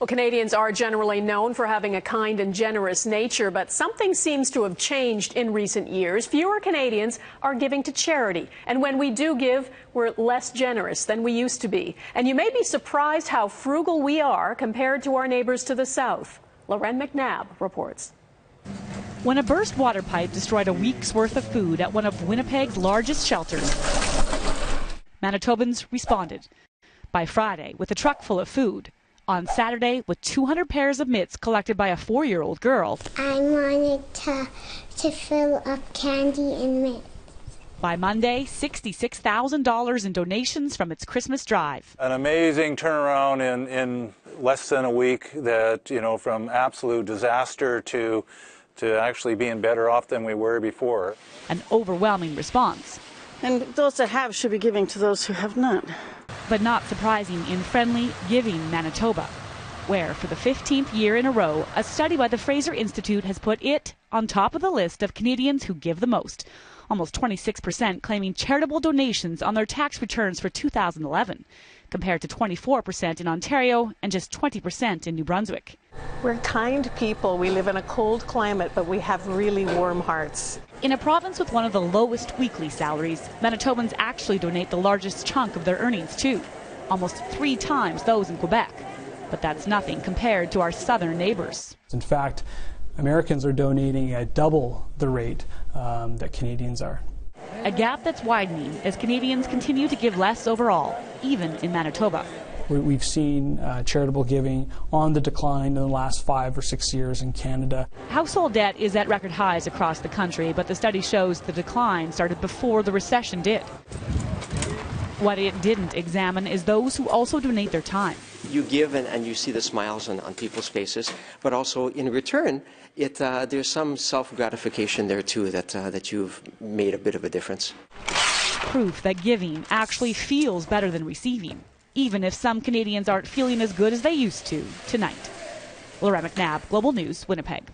Well, Canadians are generally known for having a kind and generous nature, but something seems to have changed in recent years. Fewer Canadians are giving to charity, and when we do give, we're less generous than we used to be. And you may be surprised how frugal we are compared to our neighbors to the south. Lauren McNabb reports. When a burst water pipe destroyed a week's worth of food at one of Winnipeg's largest shelters, Manitobans responded by Friday with a truck full of food. On Saturday, with 200 pairs of mitts collected by a 4-year-old girl. I wanted to fill up candy and mitts. By Monday, $66,000 in donations from its Christmas drive. An amazing turnaround in less than a week that, from absolute disaster to actually being better off than we were before. An overwhelming response. And those that have should be giving to those who have not. But not surprising in friendly, giving Manitoba, where for the 15th year in a row, a study by the Fraser Institute has put it on top of the list of Canadians who give the most. Almost 26% claiming charitable donations on their tax returns for 2011, compared to 24% in Ontario and just 20% in New Brunswick. We're kind people. We live in a cold climate, but we have really warm hearts. In a province with one of the lowest weekly salaries, Manitobans actually donate the largest chunk of their earnings too, almost 3 times those in Quebec. But that's nothing compared to our southern neighbors. In fact, Americans are donating at double the rate that Canadians are. A gap that's widening as Canadians continue to give less overall, even in Manitoba. We've seen charitable giving on the decline in the last 5 or 6 years in Canada. Household debt is at record highs across the country, but the study shows the decline started before the recession did. What it didn't examine is those who also donate their time. You give and you see the smiles on people's faces, but also in return, there's some self-gratification there too that you've made a bit of a difference. Proof that giving actually feels better than receiving, even if some Canadians aren't feeling as good as they used to tonight. Lauren McNabb, Global News, Winnipeg.